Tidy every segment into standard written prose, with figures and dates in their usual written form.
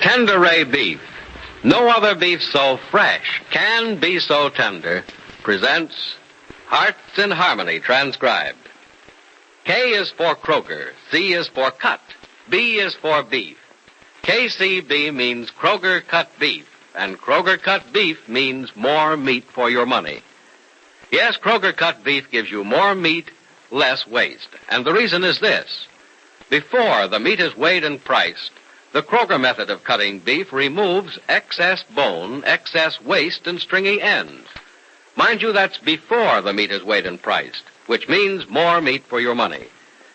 Tenderay beef. No other beef so fresh, can be so tender, presents Hearts in Harmony, transcribed. K is for Kroger, C is for cut, B is for beef. KCB means Kroger cut beef, and Kroger cut beef means more meat for your money. Yes, Kroger cut beef gives you more meat, less waste. And the reason is this. Before the meat is weighed and priced, the Kroger method of cutting beef removes excess bone, excess waste, and stringy ends. Mind you, that's before the meat is weighed and priced, which means more meat for your money.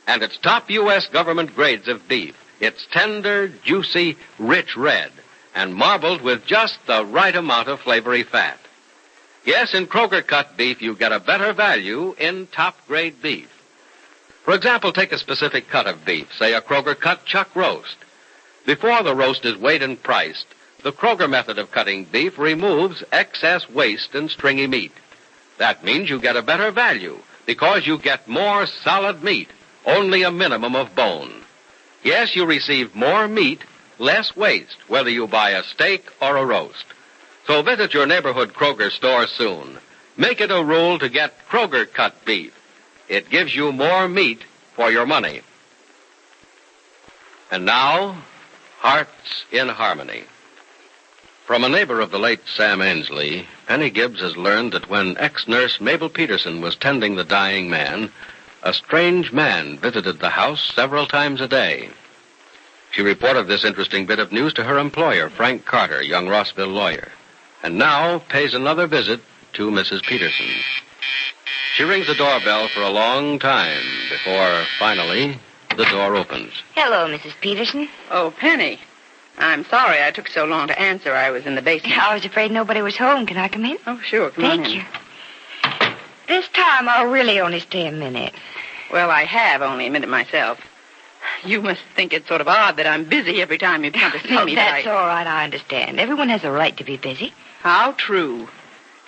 And it's top U.S. government grades of beef. It's tender, juicy, rich red, and marbled with just the right amount of flavory fat. Yes, in Kroger cut beef, you get a better value in top-grade beef. For example, take a specific cut of beef, say a Kroger cut chuck roast. Before the roast is weighed and priced, the Kroger method of cutting beef removes excess waste and stringy meat. That means you get a better value because you get more solid meat, only a minimum of bone. Yes, you receive more meat, less waste, whether you buy a steak or a roast. So visit your neighborhood Kroger store soon. Make it a rule to get Kroger cut beef. It gives you more meat for your money. And now, Hearts in Harmony. From a neighbor of the late Sam Ansley, Penny Gibbs has learned that when ex-nurse Mabel Peterson was tending the dying man, a strange man visited the house several times a day. She reported this interesting bit of news to her employer, Frank Carter, young Rossville lawyer, and now pays another visit to Mrs. Peterson. She rings the doorbell for a long time before, finally, the door opens. Hello, Mrs. Peterson. Oh, Penny. I'm sorry I took so long to answer. I was in the basement. I was afraid nobody was home. Can I come in? Oh, sure. Come on in. Thank you. This time I'll really only stay a minute. Well, I have only a minute myself. You must think it's sort of odd that I'm busy every time you come to see me. That's all right. I understand. Everyone has a right to be busy. How true.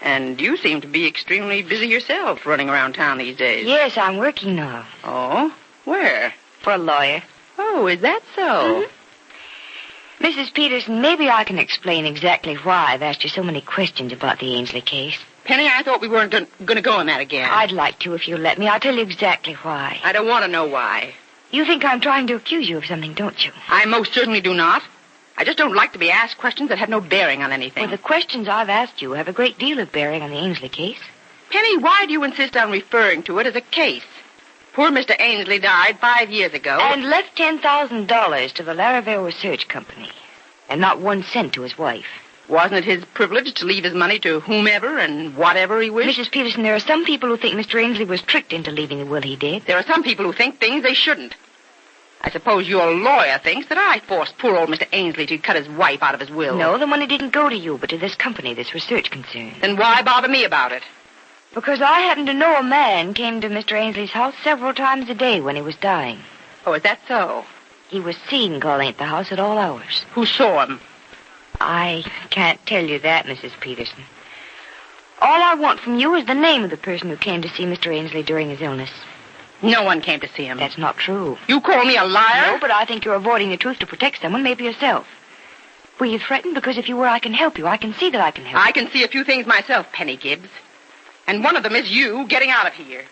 And you seem to be extremely busy yourself running around town these days. Yes, I'm working now. Oh? Where? For a lawyer. Oh, is that so? Mm-hmm. Mrs. Peterson, maybe I can explain exactly why I've asked you so many questions about the Ansley case. Penny, I thought we weren't going to go on that again. I'd like to if you'll let me. I'll tell you exactly why. I don't want to know why. You think I'm trying to accuse you of something, don't you? I most certainly do not. I just don't like to be asked questions that have no bearing on anything. Well, the questions I've asked you have a great deal of bearing on the Ansley case. Penny, why do you insist on referring to it as a case? Poor Mr. Ansley died 5 years ago. And left $10,000 to the Laravel Research Company. And not 1 cent to his wife. Wasn't it his privilege to leave his money to whomever and whatever he wished? Mrs. Peterson, there are some people who think Mr. Ansley was tricked into leaving the will he did. There are some people who think things they shouldn't. I suppose your lawyer thinks that I forced poor old Mr. Ansley to cut his wife out of his will. No, the money didn't go to you, but to this company, this research concern. Then why bother me about it? Because I happen to know a man came to Mr. Ainsley's house several times a day when he was dying. Oh, is that so? He was seen calling at the house at all hours. Who saw him? I can't tell you that, Mrs. Peterson. All I want from you is the name of the person who came to see Mr. Ansley during his illness. No one came to see him. That's not true. You call me a liar? No, but I think you're avoiding the truth to protect someone, maybe yourself. Were you threatened? Because if you were, I can help you. I can see that I can help you. I can see a few things myself, Penny Gibbs. And one of them is you getting out of here.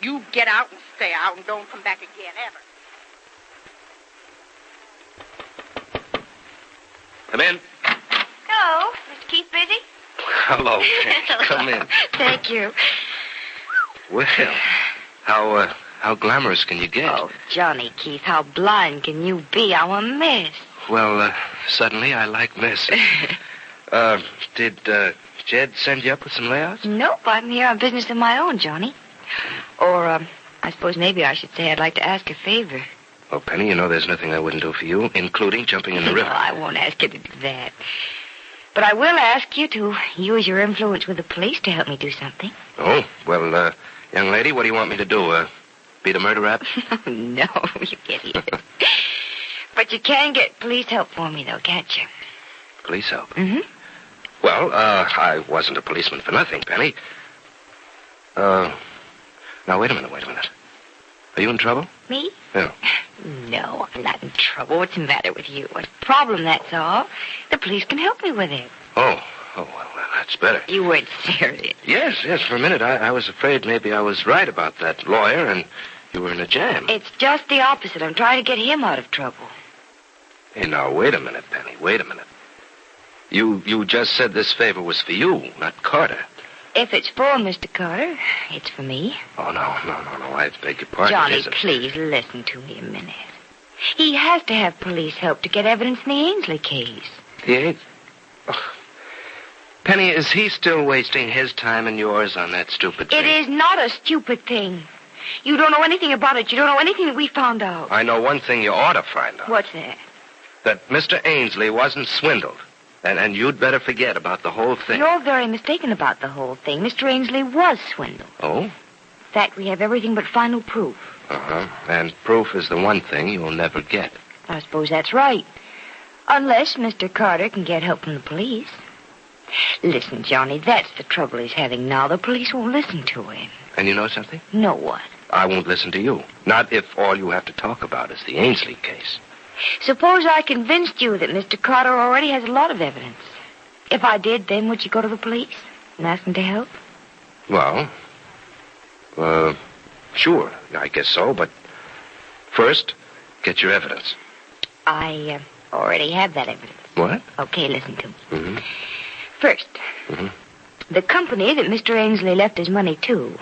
You get out and stay out and don't come back again, ever. Come in. Hello. Mr. Keith busy? Hello. Come in. Thank you. Well, how glamorous can you get? Oh, Johnny Keith, how blind can you be? I'm a mess. Well, suddenly I like mess. Did Jed send you up with some layouts? Nope, I'm here on business of my own, Johnny. Or, I suppose maybe I should say I'd like to ask a favor. Well, Penny, you know there's nothing I wouldn't do for you, including jumping in the river. No, I won't ask you to do that. But I will ask you to use your influence with the police to help me do something. Oh, well, young lady, what do you want me to do? Beat a murder rap? No, you idiot. But you can get police help for me, though, can't you? Police help? Mm-hmm. Well, I wasn't a policeman for nothing, Penny. Now, wait a minute. Are you in trouble? Me? Yeah. No, I'm not in trouble. What's the matter with you? A problem, that's all. The police can help me with it. Oh, well, that's better. You weren't serious. Yes, for a minute I was afraid maybe I was right about that lawyer and you were in a jam. It's just the opposite. I'm trying to get him out of trouble. Hey, now, wait a minute, Penny, wait a minute. You just said this favor was for you, not Carter. If it's for Mr. Carter, it's for me. Oh, no, I beg your pardon. Johnny, please listen to me a minute. He has to have police help to get evidence in the Ansley case. Penny, is he still wasting his time and yours on that stupid thing? It is not a stupid thing. You don't know anything about it. You don't know anything that we found out. I know one thing you ought to find out. What's that? That Mr. Ansley wasn't swindled. And you'd better forget about the whole thing. You're very mistaken about the whole thing. Mr. Ansley was swindled. Oh? In fact, we have everything but final proof. Uh-huh. And proof is the one thing you'll never get. I suppose that's right. Unless Mr. Carter can get help from the police. Listen, Johnny, that's the trouble he's having now. The police won't listen to him. And you know something? Know what? I won't listen to you. Not if all you have to talk about is the Ansley case. Suppose I convinced you that Mr. Carter already has a lot of evidence. If I did, then would you go to the police and ask them to help? Well, sure, I guess so, but first, get your evidence. I already have that evidence. What? Okay, listen to me. Mm-hmm. First, the company that Mr. Ansley left his money to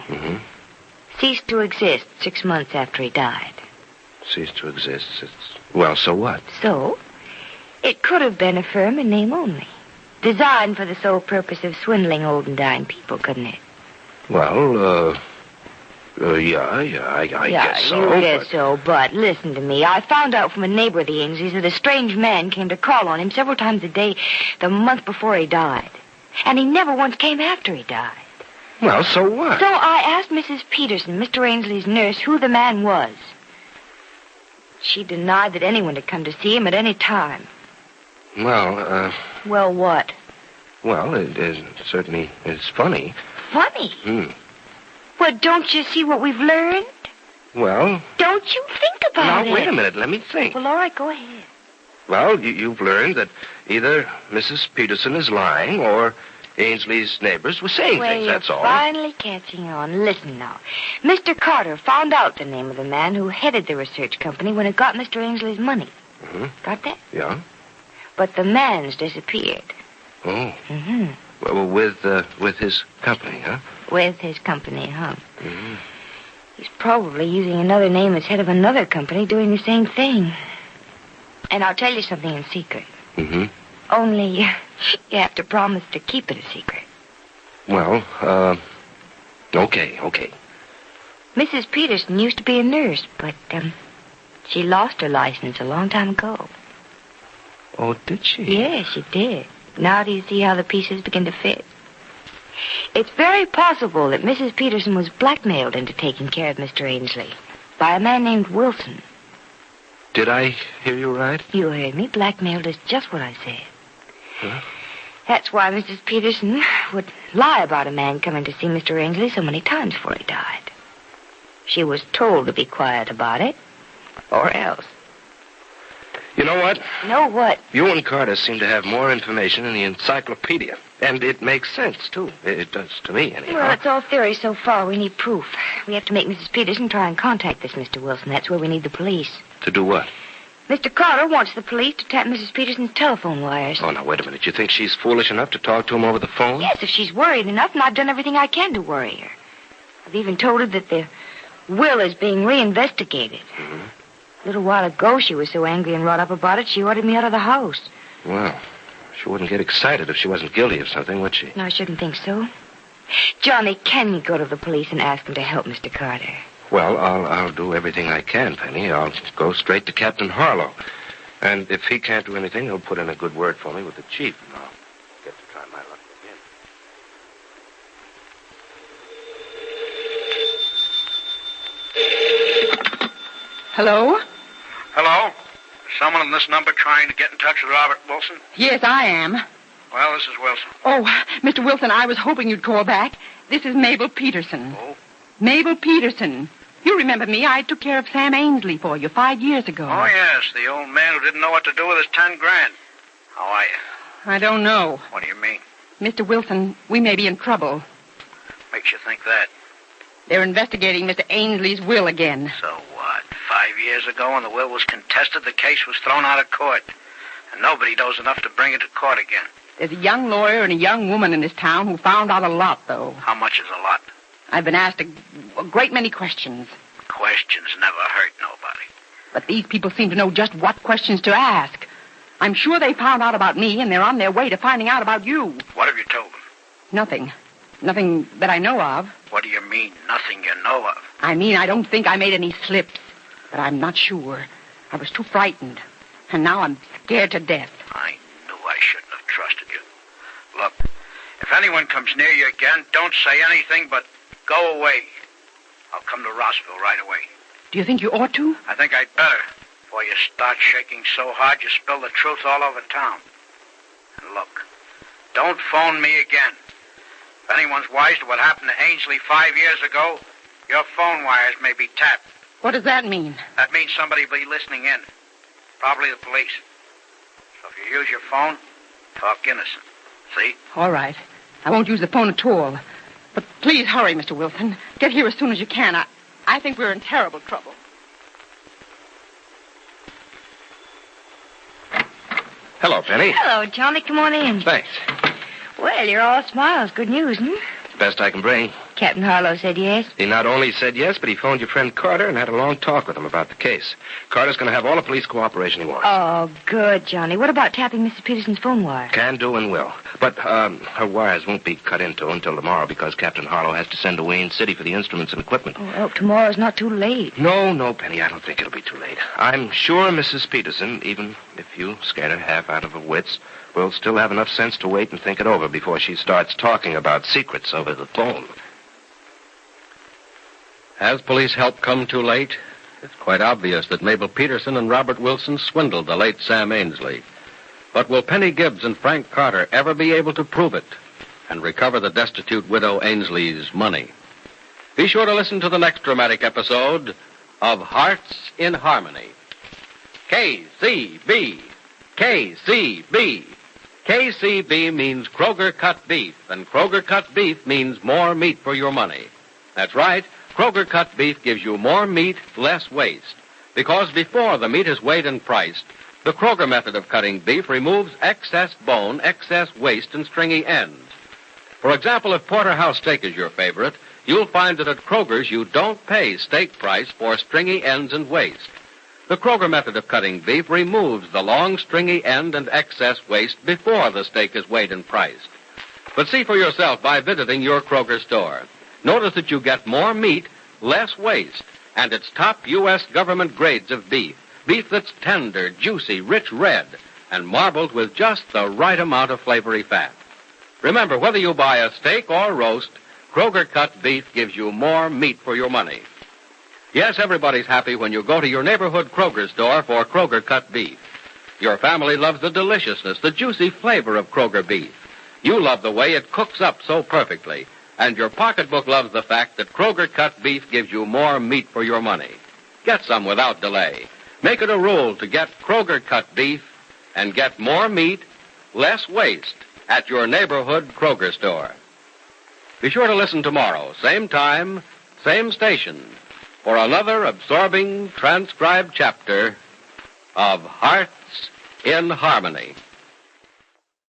ceased to exist 6 months after he died. Ceased to exist? Well, so what? So, it could have been a firm in name only. Designed for the sole purpose of swindling old and dying people, couldn't it? Well, I guess so. You guess so, but listen to me. I found out from a neighbor of the Ainsleys that a strange man came to call on him several times a day the month before he died. And he never once came after he died. Well, so what? So I asked Mrs. Peterson, Mr. Ainsley's nurse, who the man was. She denied that anyone had come to see him at any time. Well, Well, what? Well, it certainly is funny. Funny? Well, don't you see what we've learned? Well... Don't you think about it? Now, wait a minute. Let me think. Well, all right, go ahead. Well, you've learned that either Mrs. Peterson is lying or Ainsley's neighbors were saying things, that's all. You're finally catching on. Listen now. Mr. Carter found out the name of the man who headed the research company when it got Mr. Ainsley's money. Got that? Yeah. But the man's disappeared. Oh. Well, with his company, huh? With his company, huh? He's probably using another name as head of another company doing the same thing. And I'll tell you something in secret. Only you have to promise to keep it a secret. Well, okay. Mrs. Peterson used to be a nurse, but, she lost her license a long time ago. Oh, did she? Yes, she did. Now do you see how the pieces begin to fit? It's very possible that Mrs. Peterson was blackmailed into taking care of Mr. Ainsley by a man named Wilson. Did I hear you right? You heard me. Blackmailed is just what I said. Huh? That's why Mrs. Peterson would lie about a man coming to see Mr. Ainsley so many times before he died. She was told to be quiet about it, or else. You know what? Know what? You and Carter seem to have more information in the encyclopedia. And it makes sense, too. It does to me, anyhow. Well, it's all theory so far. We need proof. We have to make Mrs. Peterson try and contact this Mr. Wilson. That's where we need the police. To do what? Mr. Carter wants the police to tap Mrs. Peterson's telephone wires. Oh, now, wait a minute. You think she's foolish enough to talk to him over the phone? Yes, if she's worried enough, and I've done everything I can to worry her. I've even told her that the will is being reinvestigated. A little while ago, she was so angry and wrought up about it, she ordered me out of the house. Well, she wouldn't get excited if she wasn't guilty of something, would she? No, I shouldn't think so. Johnny, can you go to the police and ask them to help Mr. Carter? Well, I'll do everything I can, Penny. I'll go straight to Captain Harlow. And if he can't do anything, he'll put in a good word for me with the chief. And I'll get to try my luck again. Hello? Hello? Someone on this number trying to get in touch with Robert Wilson? Yes, I am. Well, this is Wilson. Oh, Mr. Wilson, I was hoping you'd call back. This is Mabel Peterson. Oh? Mabel Peterson. You remember me. I took care of Sam Ansley for you 5 years ago. Oh, yes, the old man who didn't know what to do with his 10 grand. How are you? I don't know. What do you mean? Mr. Wilson, we may be in trouble. Makes you think that? They're investigating Mr. Ainsley's will again. So what? 5 years ago, when the will was contested, the case was thrown out of court. And nobody knows enough to bring it to court again. There's a young lawyer and a young woman in this town who found out a lot, though. How much is a lot? I've been asked a great many questions. Questions never hurt nobody. But these people seem to know just what questions to ask. I'm sure they found out about me, and they're on their way to finding out about you. What have you told them? Nothing. Nothing that I know of. What do you mean, nothing you know of? I mean, I don't think I made any slips. But I'm not sure. I was too frightened. And now I'm scared to death. I knew I shouldn't have trusted you. Look, if anyone comes near you again, don't say anything but go away. I'll come to Rossville right away. Do you think you ought to? I think I'd better. Before you start shaking so hard you spill the truth all over town. And look, don't phone me again. If anyone's wise to what happened to Ainsley 5 years ago, your phone wires may be tapped. What does that mean? That means somebody will be listening in. Probably the police. So if you use your phone, talk innocent. See? All right. I won't use the phone at all. But please hurry, Mr. Wilson. Get here as soon as you can. I think we're in terrible trouble. Hello, Penny. Hello, Johnny. Come on in. Thanks. Well, you're all smiles. Good news, hmm? Best I can bring. Captain Harlow said yes. He not only said yes, but he phoned your friend Carter and had a long talk with him about the case. Carter's going to have all the police cooperation he wants. Oh, good, Johnny. What about tapping Mr. Peterson's phone wire? Can do and will. But her wires won't be cut into until tomorrow because Captain Harlow has to send to Wayne City for the instruments and equipment. Oh, I hope tomorrow's not too late. No, Penny, I don't think it'll be too late. I'm sure Mrs. Peterson, even if you scared her half out of her wits, will still have enough sense to wait and think it over before she starts talking about secrets over the phone. Has police help come too late? It's quite obvious that Mabel Peterson and Robert Wilson swindled the late Sam Ainsley. But will Penny Gibbs and Frank Carter ever be able to prove it and recover the destitute widow Ainsley's money? Be sure to listen to the next dramatic episode of Hearts in Harmony. KCB. KCB. KCB means Kroger cut beef, and Kroger cut beef means more meat for your money. That's right. Kroger cut beef gives you more meat, less waste. Because before the meat is weighed and priced, the Kroger method of cutting beef removes excess bone, excess waste, and stringy ends. For example, if porterhouse steak is your favorite, you'll find that at Kroger's you don't pay steak price for stringy ends and waste. The Kroger method of cutting beef removes the long, stringy end and excess waste before the steak is weighed and priced. But see for yourself by visiting your Kroger store. Notice that you get more meat, less waste, and it's top U.S. government grades of beef. Beef that's tender, juicy, rich red, and marbled with just the right amount of flavory fat. Remember, whether you buy a steak or roast, Kroger cut beef gives you more meat for your money. Yes, everybody's happy when you go to your neighborhood Kroger store for Kroger cut beef. Your family loves the deliciousness, the juicy flavor of Kroger beef. You love the way it cooks up so perfectly. And your pocketbook loves the fact that Kroger cut beef gives you more meat for your money. Get some without delay. Make it a rule to get Kroger cut beef and get more meat, less waste at your neighborhood Kroger store. Be sure to listen tomorrow, same time, same station, for another absorbing transcribed chapter of Hearts in Harmony.